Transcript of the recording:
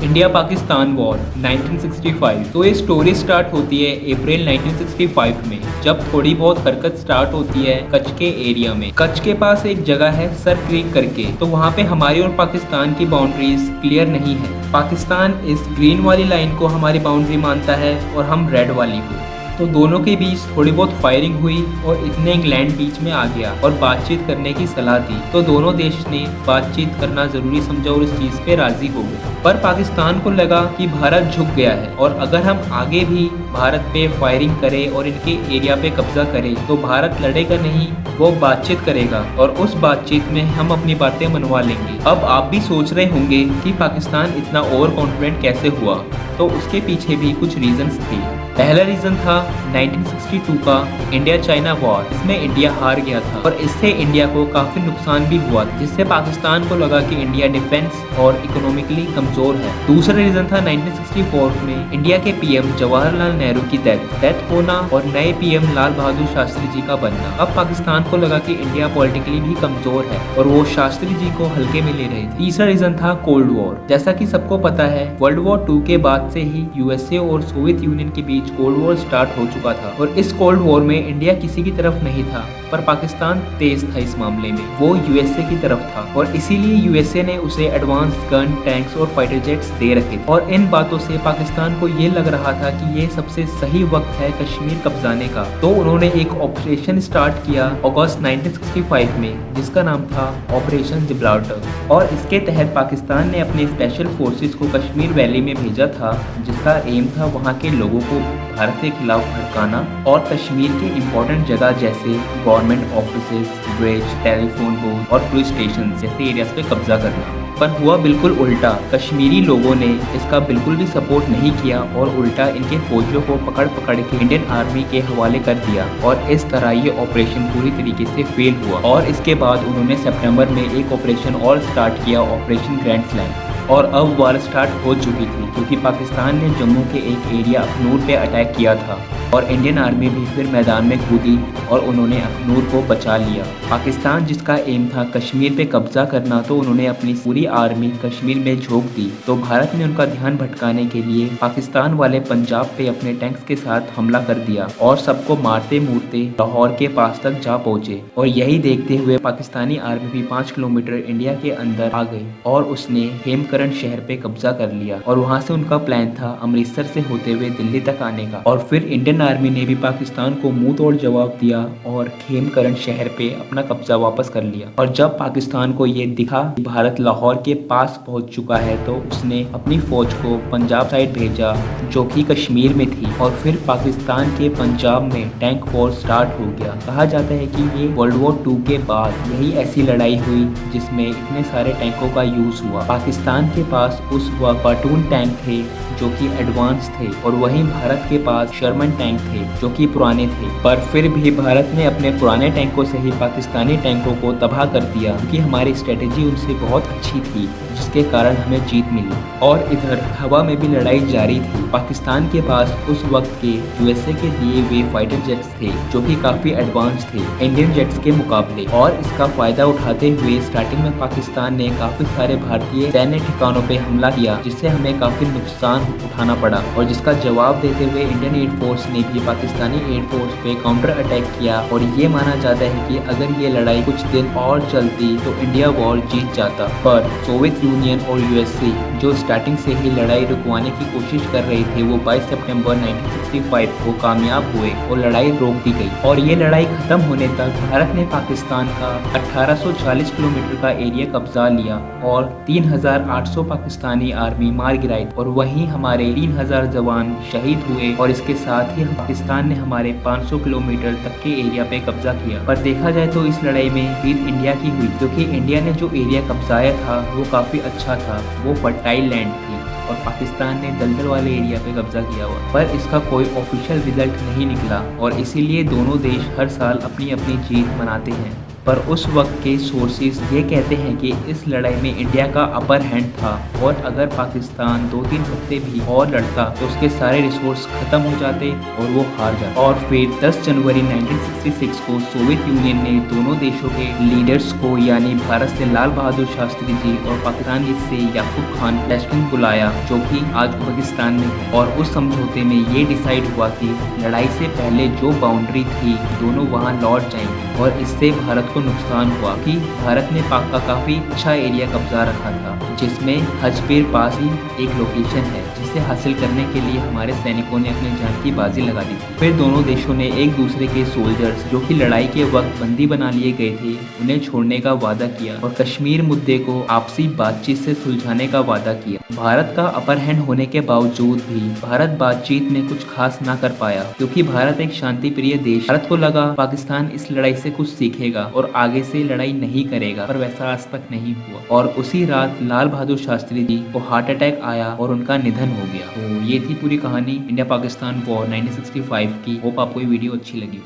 India Pakistan war 1965। तो ये story start होती है अप्रैल 1965 में, जब थोड़ी बहुत हरकत स्टार्ट होती है कच्छ के एरिया में। कच्छ के पास एक जगह है सर क्रीक करके, तो वहाँ पे हमारी और पाकिस्तान की बाउंड्रीज क्लियर नहीं है। पाकिस्तान इस ग्रीन वाली लाइन को हमारी बाउंड्री मानता है और हम रेड वाली को। तो दोनों के बीच थोड़ी बहुत फायरिंग हुई और इतने इंग्लैंड बीच में आ गया और बातचीत करने की सलाह दी। तो दोनों देश ने बातचीत करना जरूरी समझा और इस चीज पे राजी हो गए। पर पाकिस्तान को लगा कि भारत झुक गया है और अगर हम आगे भी भारत पे फायरिंग करें और इनके एरिया पे कब्जा करें तो भारत लड़ेगा नहीं, वो बातचीत करेगा और उस बातचीत में हम अपनी बातें मनवा लेंगे। अब आप भी सोच रहे होंगे कि पाकिस्तान इतना ओवर कॉन्फिडेंट कैसे हुआ, तो उसके पीछे भी कुछ रीजंस थे। पहला रीजन था 1962 का इंडिया चाइना वॉर। इसमें इंडिया हार गया था और इससे इंडिया को काफी नुकसान भी हुआ, जिससे पाकिस्तान को लगा कि इंडिया डिफेंस और इकोनॉमिकली कमजोर है। दूसरा रीजन था 1964 में इंडिया के पीएम जवाहरलाल नेहरू की डेथ होना और नए पीएम लाल बहादुर शास्त्री जी का बनना। अब पाकिस्तान को लगा कि इंडिया पॉलिटिकली भी कमजोर है और वो शास्त्री जी को हल्के में ले रहे थे। तीसरा रीजन था कोल्ड वॉर। जैसा कि सबको पता है, वर्ल्ड वॉर 2 के बाद से ही यूएसए और सोवियत यूनियन के बीच कोल्ड वॉर स्टार्ट हो चुका था और इस कोल्ड वॉर में इंडिया किसी की तरफ नहीं था, पर पाकिस्तान तेज था इस मामले में, वो यूएसए की तरफ था और इसीलिए यूएसए ने उसे एडवांस गन, टैंक्स और फाइटर जेट्स दे रखे थे। और इन बातों से पाकिस्तान को ये लग रहा था कि ये सबसे सही वक्त है कश्मीर कब्जाने का। तो उन्होंने एक ऑपरेशन स्टार्ट किया अगस्त 1965 में, जिसका नाम था ऑपरेशन जिब्राल्टर। और इसके तहत पाकिस्तान ने अपने स्पेशल फोर्सेस को कश्मीर वैली में भेजा था, जिसका एम था वहाँ के लोगों को भारत के खिलाफ भड़काना और कश्मीर के इम्पोर्टेंट जगह जैसे गवर्नमेंट ऑफिसेज, ब्रिज, टेलीफोन पोल और पुलिस स्टेशन जैसे एरियाज पे कब्जा करना। पर हुआ बिल्कुल उल्टा। कश्मीरी लोगों ने इसका बिल्कुल भी सपोर्ट नहीं किया और उल्टा इनके फौजियों को पकड़ पकड़ के इंडियन आर्मी के हवाले कर दिया और इस तरह ये ऑपरेशन पूरी तरीके से फेल हुआ। और इसके बाद उन्होंने सितंबर में एक ऑपरेशन और स्टार्ट किया, ऑपरेशन ग्रैंड स्लैम। और अब वार स्टार्ट हो चुकी थी क्योंकि पाकिस्तान ने जम्मू के एक एरिया अखनूर पे अटैक किया था और इंडियन आर्मी भी फिर मैदान में कूदी और उन्होंने अखनूर को बचा लिया। पाकिस्तान जिसका एम था कश्मीर पे कब्जा करना, तो उन्होंने अपनी पूरी आर्मी कश्मीर में झोंक दी। तो भारत ने उनका ध्यान भटकाने के लिए पाकिस्तान वाले पंजाब पे अपने टैंक्स के साथ हमला कर दिया और सबको मारते मूरते लाहौर के पास तक जा पहुंचे। और यही देखते हुए पाकिस्तानी आर्मी भी 5 किलोमीटर इंडिया के अंदर आ गई और उसने हेमकरण शहर पे कब्जा कर लिया। और वहां से उनका प्लान था अमृतसर से होते हुए दिल्ली तक आने का। और फिर इंडियन आर्मी ने भी पाकिस्तान को मुंह तोड़ जवाब दिया और खेमकरण शहर पे अपना कब्जा वापस कर लिया। और जब पाकिस्तान को ये दिखा कि भारत लाहौर के पास पहुंच चुका है, तो उसने अपनी फौज को पंजाब साइड भेजा जो कि कश्मीर में थी। और फिर पाकिस्तान के पंजाब में टैंक वॉर स्टार्ट हो गया। कहा जाता है कि ये वर्ल्ड वॉर 2 के बाद यही ऐसी लड़ाई हुई जिसमें इतने सारे टैंकों का यूज हुआ। पाकिस्तान के पास उस वक्त पाटून टैंक थे जो कि एडवांस थे और वहीं भारत के पास शर्मन टैंक थे जो कि पुराने थे। पर फिर भी भारत ने अपने पुराने टैंकों से ही पाकिस्तानी टैंकों को तबाह कर दिया क्योंकि हमारी स्ट्रेटेजी उनसे बहुत अच्छी थी, जिसके कारण हमें जीत मिली। और इधर हवा में भी लड़ाई जारी थी। पाकिस्तान के पास उस वक्त के यूएसए के दिए हुए फाइटर जेट्स थे जो कि काफी एडवांस थे इंडियन जेट्स के मुकाबले। और इसका फायदा उठाते हुए स्टार्टिंग में पाकिस्तान ने काफी सारे भारतीय सैन्य ठिकानों पे हमला किया, जिससे हमें काफी नुकसान उठाना पड़ा। और जिसका जवाब देते हुए इंडियन एयर फोर्स ने भी पाकिस्तानी एयर फोर्स पे काउंटर अटैक किया। और ये माना जाता है कि अगर ये लड़ाई कुछ दिन और चलती तो इंडिया वॉर जीत जाता। पर सोवियत यूनियन और यूएसए जो स्टार्टिंग से ही लड़ाई रुकवाने की कोशिश कर रहे थे, वो 22 सितंबर 1965 को कामयाब हुए और लड़ाई रोक दी गई। और ये लड़ाई खत्म होने तक भारत ने पाकिस्तान का 1840 किलोमीटर का एरिया कब्जा लिया और 3800 पाकिस्तानी आर्मी मार गिराई और वहीं हमारे 3000 जवान शहीद हुए। और इसके साथ ही पाकिस्तान ने हमारे 500 किलोमीटर तक के एरिया पे कब्जा किया। पर देखा जाए तो इस लड़ाई में जीत इंडिया की हुई क्योंकि इंडिया ने जो एरिया कब्जाया था वो काफी अच्छा था, वो फर्टाइल लैंड थी और पाकिस्तान ने दलदल वाले एरिया पे कब्जा किया हुआ। पर इसका कोई ऑफिशियल रिजल्ट नहीं निकला और इसीलिए दोनों देश हर साल अपनी अपनी जीत मनाते हैं। पर उस वक्त के सोर्सेज ये कहते हैं कि इस लड़ाई में इंडिया का अपर हैंड था और अगर पाकिस्तान 2-3 हफ्ते भी और लड़ता तो उसके सारे रिसोर्स खत्म हो जाते और वो हार जाता। और फिर 10 जनवरी 1966 को सोवियत यूनियन ने दोनों देशों के लीडर्स को यानी भारत से लाल बहादुर शास्त्री जी और पाकिस्तान से याकूब खान प्रेसिडेंट बुलाया, जो कि आज पाकिस्तान में है। और उस समझौते में ये डिसाइड हुआ कि लड़ाई से पहले जो बाउंड्री थी दोनों वहां लौट जाएंगे। और इससे भारत को नुकसान हुआ कि भारत ने पाक का काफी अच्छा एरिया कब्जा रखा था, जिसमें हजपीर पास ही एक लोकेशन है जिसे हासिल करने के लिए हमारे सैनिकों ने अपनी जान की बाजी लगा दी थी। फिर दोनों देशों ने एक दूसरे के सोल्जर्स जो कि लड़ाई के वक्त बंदी बना लिए गए थे उन्हें छोड़ने का वादा किया और कश्मीर मुद्दे को आपसी बातचीत से सुलझाने का वादा किया। भारत का अपर हैंड होने के बावजूद भी भारत बातचीत में कुछ खास ना कर पाया, क्योंकि भारत एक शांति प्रिय देश। भारत को लगा पाकिस्तान इस लड़ाई से कुछ सीखेगा और आगे से लड़ाई नहीं करेगा, पर वैसा आज तक नहीं हुआ। और उसी रात लाल बहादुर शास्त्री जी को हार्ट अटैक आया और उनका निधन हो गया। तो ये थी पूरी कहानी इंडिया पाकिस्तान वॉर 1965 की। होप आपको ये वीडियो अच्छी लगी।